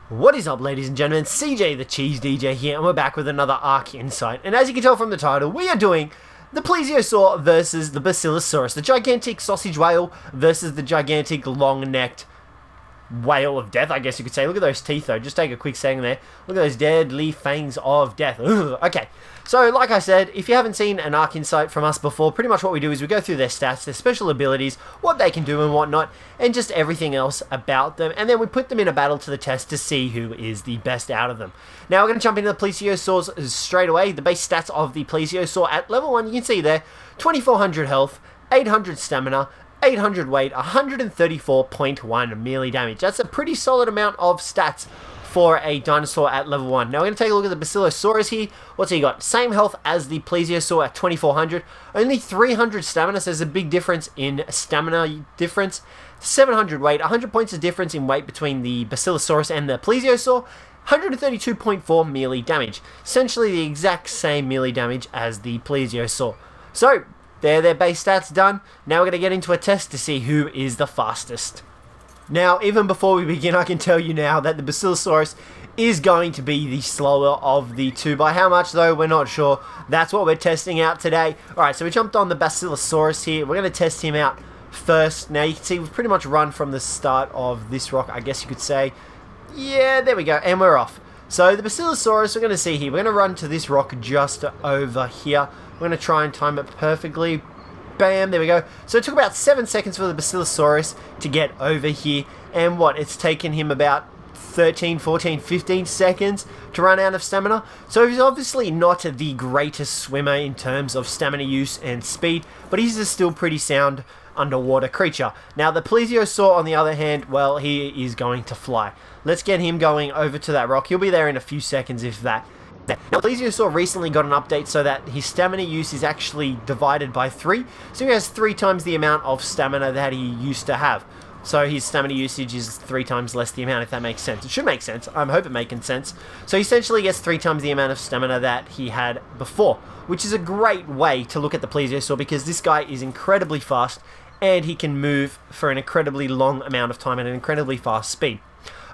What is up, ladies and gentlemen? Cjthecheesedj here, and we're back with another Ark Insight. And as you can tell from the title, we are doing the Plesiosaur versus the Basilosaurus, the gigantic sausage whale versus the gigantic long-necked whale of death, I guess you could say. Look at those teeth, though. Just take a quick second there. Look at those deadly fangs of death. Ugh. Okay, so like I said, if you haven't seen an Ark Insight from us before, pretty much what we do is we go through their stats, their special abilities, what they can do and whatnot, and just everything else about them, and then we put them in a battle to the test to see who is the best out of them. Now we're going to jump into the Plesiosaurs straight away. The base stats of the Plesiosaur at level 1, you can see there, 2400 health, 800 stamina, 800 weight, 134.1 melee damage. That's a pretty solid amount of stats for a dinosaur at level 1. Now we're going to take a look at the Basilosaurus here. What's he got? Same health as the Plesiosaur at 2400. Only 300 stamina, so there's a big difference in stamina difference. 700 weight, 100 points of difference in weight between the Basilosaurus and the Plesiosaur. 132.4 melee damage. Essentially the exact same melee damage as the Plesiosaur. So, they're their base stats done. Now we're going to get into a test to see who is the fastest. Now, even before we begin, I can tell you now that the Basilosaurus is going to be the slower of the two. By how much, though, we're not sure. That's what we're testing out today. Alright, so we jumped on the Basilosaurus here. We're going to test him out first. Now, you can see we've pretty much run from the start of this rock, I guess you could say. Yeah, there we go, and we're off. So, the Basilosaurus, we're going to see here. We're going to run to this rock just over here. We're going to try and time it perfectly. Bam, there we go. So it took about 7 seconds for the Basilosaurus to get over here. And what? It's taken him about 13, 14, 15 seconds to run out of stamina. So he's obviously not the greatest swimmer in terms of stamina use and speed, but he's a still pretty sound underwater creature. Now the Plesiosaur, on the other hand, well, he is going to fly. Let's get him going over to that rock. He'll be there in a few seconds, if that. Now, Plesiosaur recently got an update so that his stamina use is actually divided by 3. So he has 3 times the amount of stamina that he used to have. So his stamina usage is 3 times less the amount, if that makes sense. It should make sense. I hope it making sense. So he essentially gets 3 times the amount of stamina that he had before, which is a great way to look at the Plesiosaur because this guy is incredibly fast and he can move for an incredibly long amount of time at an incredibly fast speed.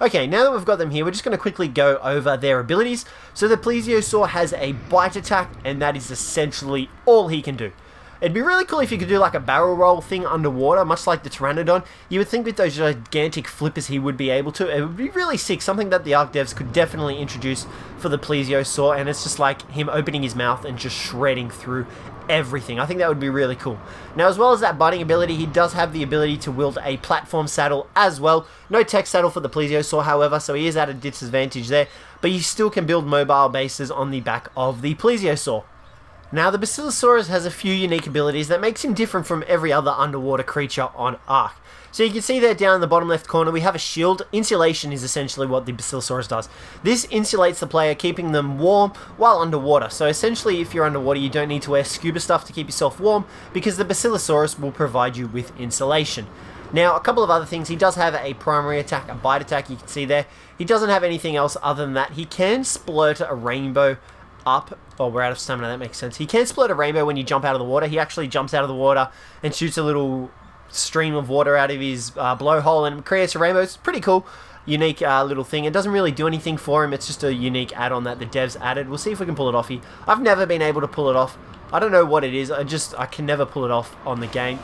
Okay, now that we've got them here, we're just going to quickly go over their abilities. So the Plesiosaur has a bite attack, and that is essentially all he can do. It'd be really cool if you could do like a barrel roll thing underwater, much like the Pteranodon. You would think with those gigantic flippers he would be able to. It would be really sick, something that the Ark devs could definitely introduce for the Plesiosaur, and it's just like him opening his mouth and just shredding through everything. I think that would be really cool. Now, as well as that biting ability, he does have the ability to wield a platform saddle as well. No tech saddle for the Plesiosaur, however, so he is at a disadvantage there, but you still can build mobile bases on the back of the Plesiosaur. Now, the Basilosaurus has a few unique abilities that makes him different from every other underwater creature on Ark. So you can see there down in the bottom left corner we have a shield. Insulation is essentially what the Basilosaurus does. This insulates the player, keeping them warm while underwater. So essentially if you're underwater you don't need to wear scuba stuff to keep yourself warm because the Basilosaurus will provide you with insulation. Now, a couple of other things. He does have a primary attack, a bite attack, you can see there. He doesn't have anything else other than that. He can splurt a rainbow up. Oh, we're out of stamina, that makes sense. He can splurt a rainbow when you jump out of the water. He actually jumps out of the water and shoots a little stream of water out of his blowhole and creates a rainbow. It's pretty cool, unique little thing. It doesn't really do anything for him. It's just a unique add-on that the devs added. We'll see if we can pull it off here. I've never been able to pull it off. I don't know what it is. I can never pull it off on the game.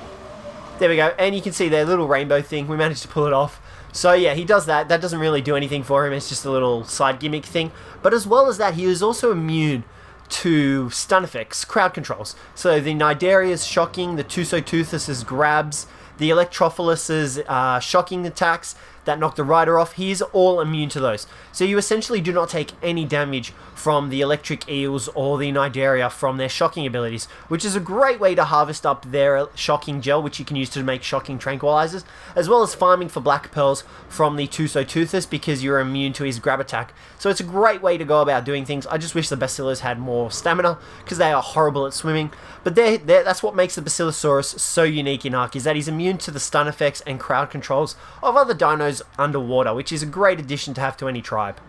There we go. And you can see their little rainbow thing. We managed to pull it off. So yeah, he does that. That doesn't really do anything for him. It's just a little side gimmick thing. But as well as that, he is also immune to stun effects, crowd controls. So the Cnidaria's shocking, the Tusoteuthus's grabs, the Electrophilus's shocking attacks that knock the rider off, he's all immune to those. So you essentially do not take any damage from the electric eels or the Cnidaria from their shocking abilities, which is a great way to harvest up their shocking gel, which you can use to make shocking tranquilizers, as well as farming for black pearls from the Tusoteuthus because you're immune to his grab attack. So it's a great way to go about doing things. I just wish the Basilos had more stamina because they are horrible at swimming. But that's what makes the Basilosaurus so unique in Ark, is that he's immune to the stun effects and crowd controls of other dinos underwater, which is a great addition to have to any tribe.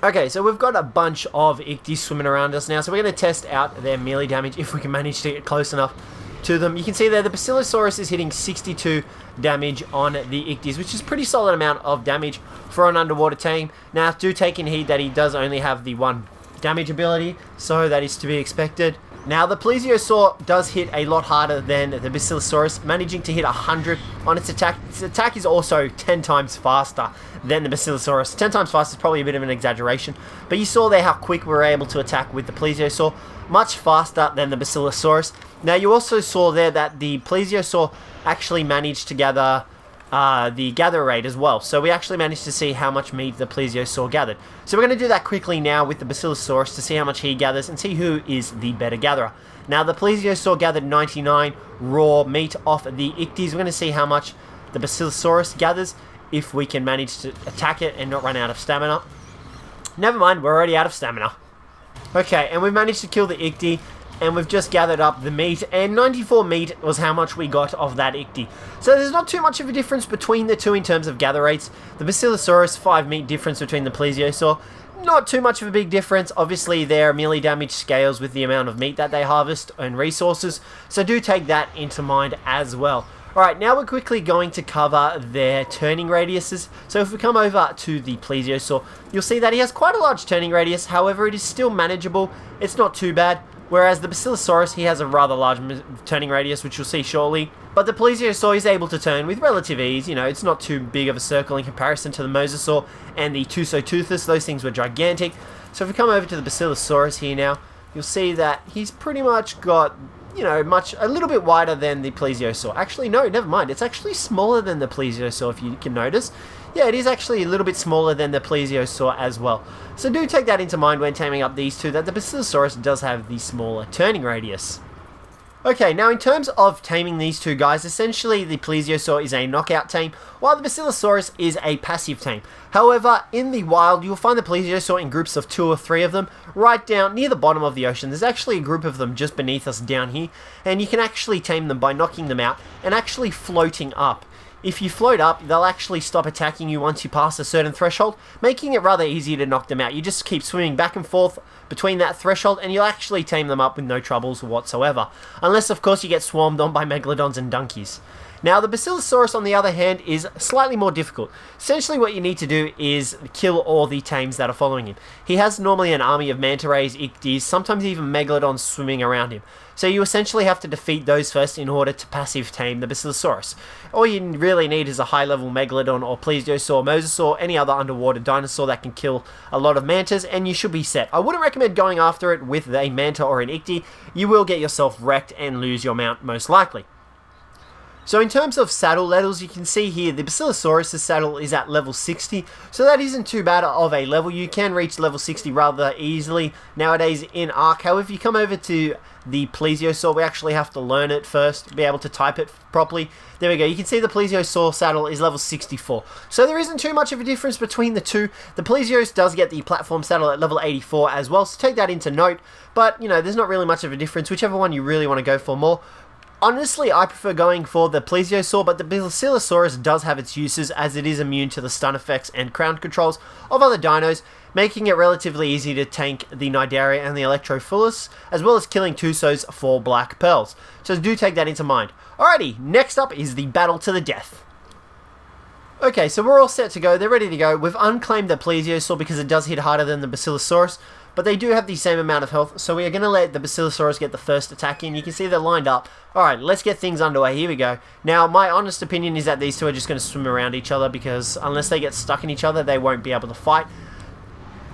Okay, so we've got a bunch of Ichthys swimming around us now, so we're going to test out their melee damage if we can manage to get close enough. to them. You can see there the Basilosaurus is hitting 62 damage on the Ichthys, which is a pretty solid amount of damage for an underwater tame. Now, do take in heed that he does only have the 1 damage ability, so that is to be expected. Now, the Plesiosaur does hit a lot harder than the Basilosaurus, managing to hit 100 on its attack. Its attack is also 10 times faster than the Basilosaurus. 10 times faster is probably a bit of an exaggeration, but you saw there how quick we were able to attack with the Plesiosaur, much faster than the Basilosaurus. Now, you also saw there that the Plesiosaur actually managed to gather the gather rate as well. So we actually managed to see how much meat the Plesiosaur gathered. So we're going to do that quickly now with the Basilosaurus to see how much he gathers and see who is the better gatherer. Now, the Plesiosaur gathered 99 raw meat off the Ichthys. We're going to see how much the Basilosaurus gathers if we can manage to attack it and not run out of stamina. Never mind, we're already out of stamina. Okay, and we've managed to kill the Ichthys, and we've just gathered up the meat, and 94 meat was how much we got of that Ichthys. So there's not too much of a difference between the two in terms of gather rates. The Basilosaurus, 5 meat difference between the Plesiosaur. Not too much of a big difference. Obviously, their melee damage scales with the amount of meat that they harvest and resources, so do take that into mind as well. Alright, now we're quickly going to cover their turning radiuses. So if we come over to the Plesiosaur, you'll see that he has quite a large turning radius. However, it is still manageable. It's not too bad. Whereas the Basilosaurus, he has a rather large turning radius, which you'll see shortly. But the Plesiosaur is able to turn with relative ease. You know, it's not too big of a circle in comparison to the Mosasaur and the Cjthecheesedj. Those things were gigantic. So if we come over to the Basilosaurus here now, you'll see that he's pretty much got, you know, a little bit wider than the Plesiosaur. Actually, no, never mind. It's actually smaller than the Plesiosaur, if you can notice. Yeah, it is actually a little bit smaller than the Plesiosaur as well. So do take that into mind when taming up these two, that the Basilosaurus does have the smaller turning radius. Okay, now in terms of taming these two guys, essentially the Plesiosaur is a knockout tame, while the Basilosaurus is a passive tame. However, in the wild, you'll find the Plesiosaur in groups of 2 or 3 of them, right down near the bottom of the ocean. There's actually a group of them just beneath us down here, and you can actually tame them by knocking them out and actually floating up. If you float up, they'll actually stop attacking you once you pass a certain threshold, making it rather easy to knock them out. You just keep swimming back and forth between that threshold, and you'll actually tame them up with no troubles whatsoever. Unless, of course, you get swarmed on by megalodons and donkeys. Now, the Basilosaurus, on the other hand, is slightly more difficult. Essentially, what you need to do is kill all the tames that are following him. He has normally an army of manta rays, Ichthys, sometimes even megalodons swimming around him. So you essentially have to defeat those first in order to passive tame the Basilosaurus. All you really need is a high-level megalodon or Plesiosaur, Mosasaur, any other underwater dinosaur that can kill a lot of mantas, and you should be set. I wouldn't recommend going after it with a manta or an Ichthys. You will get yourself wrecked and lose your mount most likely. So in terms of saddle levels, you can see here the Basilosaurus' saddle is at level 60, so that isn't too bad of a level. You can reach level 60 rather easily nowadays in Ark. However, if you come over to the Plesiosaur, we actually have to learn it first to be able to type it properly. There we go. You can see the Plesiosaur saddle is level 64. So there isn't too much of a difference between the two. The Plesiosaurus does get the platform saddle at level 84 as well, so take that into note. But, you know, there's not really much of a difference, whichever one you really want to go for more. Honestly, I prefer going for the Plesiosaur, but the Basilosaurus does have its uses as it is immune to the stun effects and crown controls of other dinos, making it relatively easy to tank the Cnidaria and the Electrophilus, as well as killing Tusos for Black Pearls. So do take that into mind. Alrighty, next up is the battle to the death. Okay, so we're all set to go, they're ready to go. We've unclaimed the Plesiosaur because it does hit harder than the Basilosaurus, but they do have the same amount of health, so we are going to let the Basilosaurus get the first attack in. You can see they're lined up. Alright, let's get things underway. Here we go. Now, my honest opinion is that these two are just going to swim around each other, because unless they get stuck in each other, they won't be able to fight.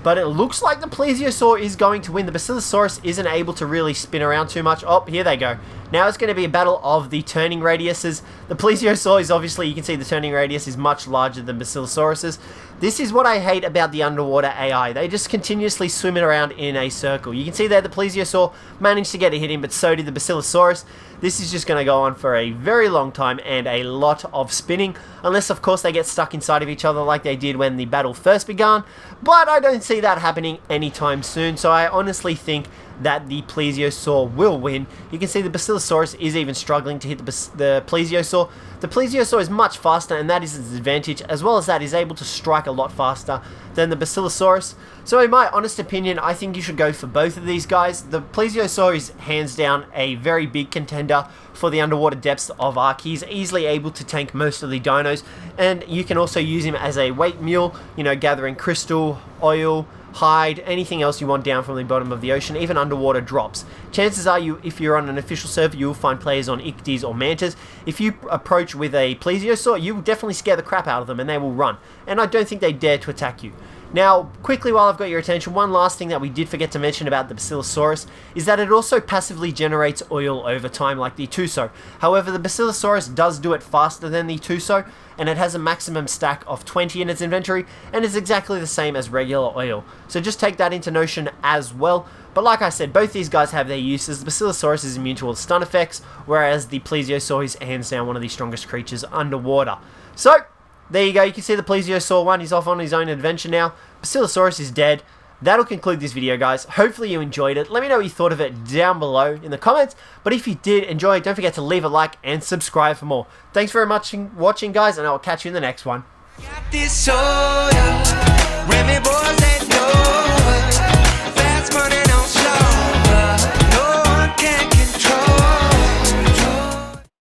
But it looks like the Plesiosaur is going to win. The Basilosaurus isn't able to really spin around too much. Oh, here they go. Now it's going to be a battle of the turning radiuses. The Plesiosaur is obviously, you can see the turning radius is much larger than Basilosaurus's. This is what I hate about the underwater AI. They just continuously swim around in a circle. You can see there the Plesiosaur managed to get a hit in, but so did the Basilosaurus. This is just going to go on for a very long time and a lot of spinning, unless of course they get stuck inside of each other like they did when the battle first began, but I don't see that happening anytime soon, so I honestly think that the Plesiosaur will win. You can see the Basilosaurus is even struggling to hit the Plesiosaur. The Plesiosaur is much faster, and that is its advantage, as well as that is able to strike a lot faster than the Basilosaurus. So in my honest opinion, I think you should go for both of these guys. The Plesiosaur is hands down a very big contender for the underwater depths of Ark. He's easily able to tank most of the dinos, and you can also use him as a weight mule, you know, gathering crystal, oil, hide, anything else you want down from the bottom of the ocean, even underwater drops. Chances are, if you're on an official server, you'll find players on Ichthys or Mantas. If you approach with a Plesiosaur, you will definitely scare the crap out of them and they will run. And I don't think they dare to attack you. Now, quickly while I've got your attention, one last thing that we did forget to mention about the Basilosaurus is that it also passively generates oil over time like the Tuso. However, the Basilosaurus does do it faster than the Tuso, and it has a maximum stack of 20 in its inventory, and is exactly the same as regular oil. So just take that into notion as well. But like I said, both these guys have their uses. The Basilosaurus is immune to all stun effects, whereas the Plesiosaur is hands down one of the strongest creatures underwater. So, there you go, you can see the Plesiosaur one, he's off on his own adventure now. Basilosaurus is dead. That'll conclude this video, guys. Hopefully you enjoyed it. Let me know what you thought of it down below in the comments. But if you did enjoy it, don't forget to leave a like and subscribe for more. Thanks very much for watching, guys, and I'll catch you in the next one.